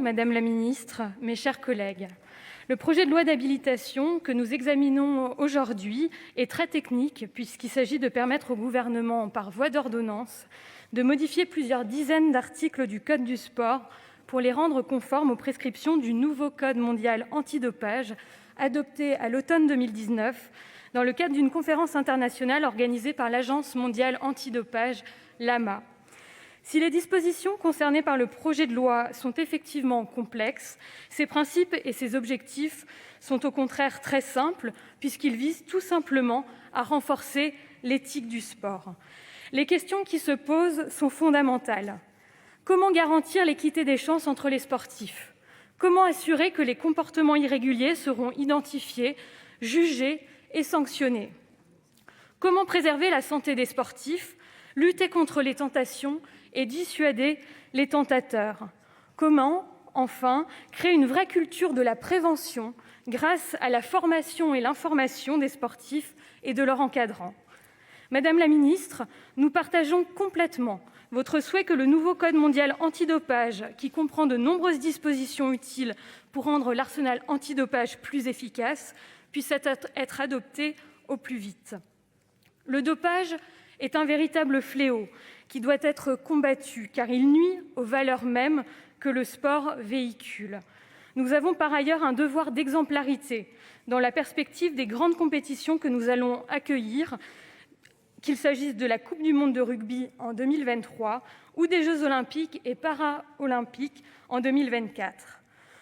Madame la Ministre, mes chers collègues, le projet de loi d'habilitation que nous examinons aujourd'hui est très technique puisqu'il s'agit de permettre au Gouvernement, par voie d'ordonnance, de modifier plusieurs dizaines d'articles du code du sport pour les rendre conformes aux prescriptions du nouveau code mondial antidopage adopté à l'automne 2019 dans le cadre d'une conférence internationale organisée par l'Agence mondiale antidopage, l'AMA. Si les dispositions concernées par le projet de loi sont effectivement complexes, ses principes et ses objectifs sont au contraire très simples, puisqu'ils visent tout simplement à renforcer l'éthique du sport. Les questions qui se posent sont fondamentales. Comment garantir l'équité des chances entre les sportifs ? Comment assurer que les comportements irréguliers seront identifiés, jugés et sanctionnés ? Comment préserver la santé des sportifs, lutter contre les tentations et dissuader les tentateurs ? Comment, enfin, créer une vraie culture de la prévention grâce à la formation et l'information des sportifs et de leurs encadrants ? Madame la ministre, nous partageons complètement votre souhait que le nouveau code mondial antidopage, qui comprend de nombreuses dispositions utiles pour rendre l'arsenal antidopage plus efficace, puisse être adopté au plus vite. Le dopage est un véritable fléau qui doit être combattu, car il nuit aux valeurs mêmes que le sport véhicule. Nous avons par ailleurs un devoir d'exemplarité dans la perspective des grandes compétitions que nous allons accueillir, qu'il s'agisse de la Coupe du monde de rugby en 2023 ou des Jeux olympiques et paralympiques en 2024.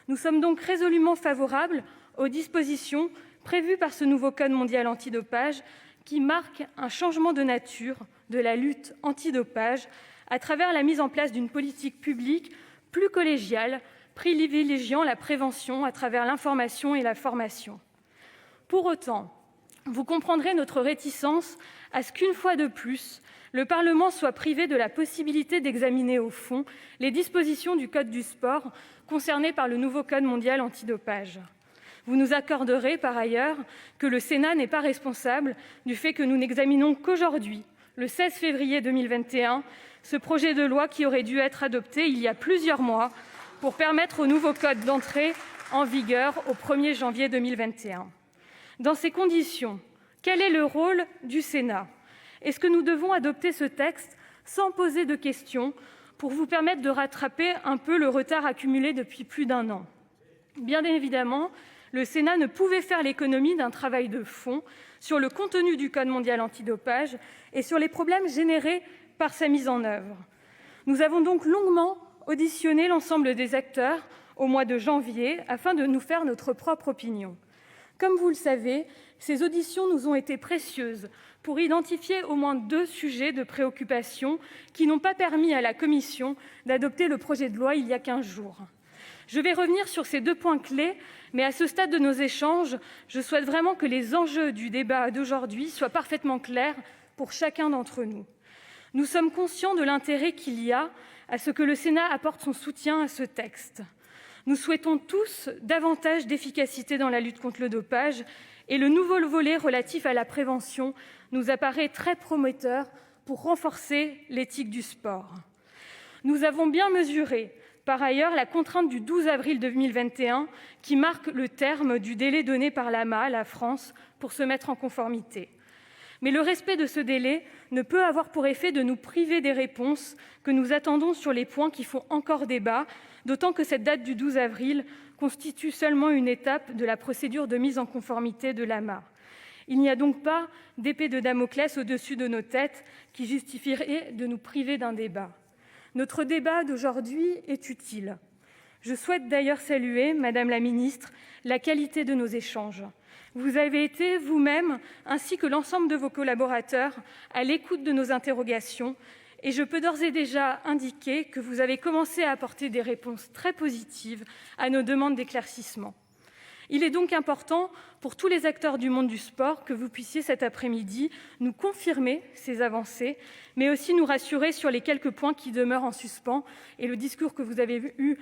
Nous sommes donc résolument favorables aux dispositions prévues par ce nouveau code mondial antidopage qui marque un changement de nature de la lutte antidopage à travers la mise en place d'une politique publique plus collégiale, privilégiant la prévention à travers l'information et la formation. Pour autant, vous comprendrez notre réticence à ce qu'une fois de plus, le Parlement soit privé de la possibilité d'examiner au fond les dispositions du code du sport concernées par le nouveau code mondial antidopage. Vous nous accorderez par ailleurs que le Sénat n'est pas responsable du fait que nous n'examinons qu'aujourd'hui, le 16 février 2021, ce projet de loi qui aurait dû être adopté il y a plusieurs mois pour permettre au nouveau code d'entrer en vigueur au 1er janvier 2021. Dans ces conditions, quel est le rôle du Sénat ? Est-ce que nous devons adopter ce texte sans poser de questions pour vous permettre de rattraper un peu le retard accumulé depuis plus d'un an ? Bien évidemment, le Sénat ne pouvait faire l'économie d'un travail de fond sur le contenu du Code mondial antidopage et sur les problèmes générés par sa mise en œuvre. Nous avons donc longuement auditionné l'ensemble des acteurs au mois de janvier afin de nous faire notre propre opinion. Comme vous le savez, ces auditions nous ont été précieuses pour identifier au moins 2 sujets de préoccupation qui n'ont pas permis à la Commission d'adopter le projet de loi il y a 15 jours. Je vais revenir sur ces 2 points clés, mais à ce stade de nos échanges, je souhaite vraiment que les enjeux du débat d'aujourd'hui soient parfaitement clairs pour chacun d'entre nous. Nous sommes conscients de l'intérêt qu'il y a à ce que le Sénat apporte son soutien à ce texte. Nous souhaitons tous davantage d'efficacité dans la lutte contre le dopage et le nouveau volet relatif à la prévention nous apparaît très prometteur pour renforcer l'éthique du sport. Nous avons bien mesuré, par ailleurs, la contrainte du 12 avril 2021 qui marque le terme du délai donné par l'AMA à la France pour se mettre en conformité. Mais le respect de ce délai ne peut avoir pour effet de nous priver des réponses que nous attendons sur les points qui font encore débat, d'autant que cette date du 12 avril constitue seulement une étape de la procédure de mise en conformité de l'AMA. Il n'y a donc pas d'épée de Damoclès au-dessus de nos têtes qui justifierait de nous priver d'un débat. Notre débat d'aujourd'hui est utile. Je souhaite d'ailleurs saluer, Madame la Ministre, la qualité de nos échanges. Vous avez été vous-même, ainsi que l'ensemble de vos collaborateurs, à l'écoute de nos interrogations et je peux d'ores et déjà indiquer que vous avez commencé à apporter des réponses très positives à nos demandes d'éclaircissement. Il est donc important pour tous les acteurs du monde du sport que vous puissiez cet après-midi nous confirmer ces avancées, mais aussi nous rassurer sur les quelques points qui demeurent en suspens, et le discours que vous avez eu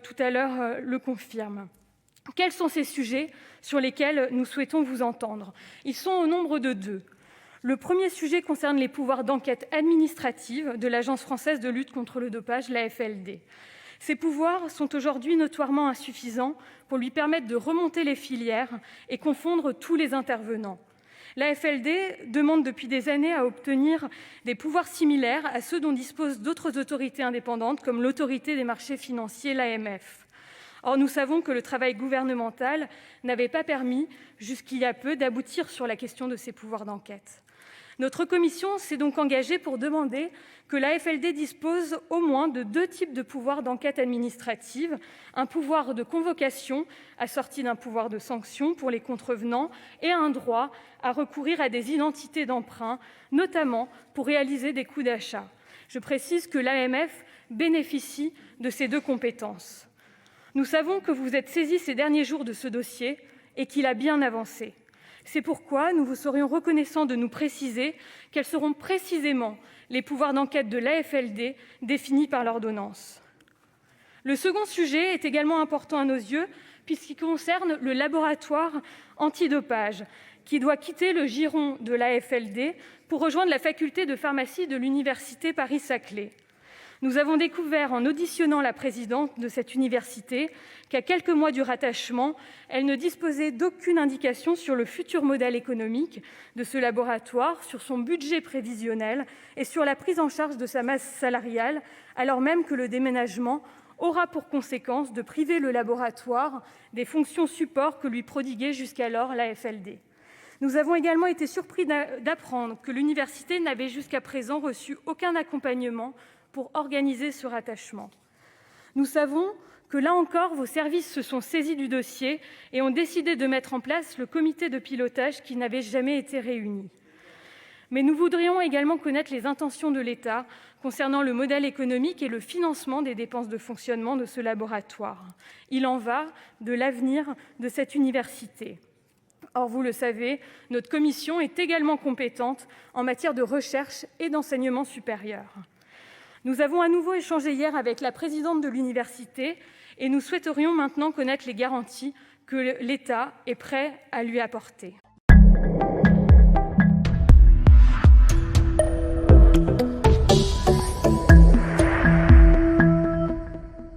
tout à l'heure le confirme. Quels sont ces sujets sur lesquels nous souhaitons vous entendre ? Ils sont au nombre de 2. Le premier sujet concerne les pouvoirs d'enquête administrative de l'Agence française de lutte contre le dopage, l'AFLD. Ses pouvoirs sont aujourd'hui notoirement insuffisants pour lui permettre de remonter les filières et confondre tous les intervenants. L'AFLD demande depuis des années à obtenir des pouvoirs similaires à ceux dont disposent d'autres autorités indépendantes, comme l'Autorité des marchés financiers, l'AMF. Or, nous savons que le travail gouvernemental n'avait pas permis, jusqu'il y a peu, d'aboutir sur la question de ces pouvoirs d'enquête. Notre commission s'est donc engagée pour demander que l'AFLD dispose au moins de 2 types de pouvoirs d'enquête administrative, un pouvoir de convocation assorti d'un pouvoir de sanction pour les contrevenants et un droit à recourir à des identités d'emprunt, notamment pour réaliser des coûts d'achat. Je précise que l'AMF bénéficie de ces 2 compétences. Nous savons que vous vous êtes saisis ces derniers jours de ce dossier et qu'il a bien avancé. C'est pourquoi nous vous serions reconnaissants de nous préciser quels seront précisément les pouvoirs d'enquête de l'AFLD définis par l'ordonnance. Le second sujet est également important à nos yeux puisqu'il concerne le laboratoire antidopage qui doit quitter le giron de l'AFLD pour rejoindre la faculté de pharmacie de l'université Paris-Saclay. Nous avons découvert en auditionnant la présidente de cette université qu'à quelques mois du rattachement, elle ne disposait d'aucune indication sur le futur modèle économique de ce laboratoire, sur son budget prévisionnel et sur la prise en charge de sa masse salariale, alors même que le déménagement aura pour conséquence de priver le laboratoire des fonctions support que lui prodiguait jusqu'alors l'AFLD. Nous avons également été surpris d'apprendre que l'université n'avait jusqu'à présent reçu aucun accompagnement pour organiser ce rattachement. Nous savons que, là encore, vos services se sont saisis du dossier et ont décidé de mettre en place le comité de pilotage qui n'avait jamais été réuni. Mais nous voudrions également connaître les intentions de l'État concernant le modèle économique et le financement des dépenses de fonctionnement de ce laboratoire. Il en va de l'avenir de cette université. Or, vous le savez, notre commission est également compétente en matière de recherche et d'enseignement supérieur. Nous avons à nouveau échangé hier avec la présidente de l'université et nous souhaiterions maintenant connaître les garanties que l'État est prêt à lui apporter.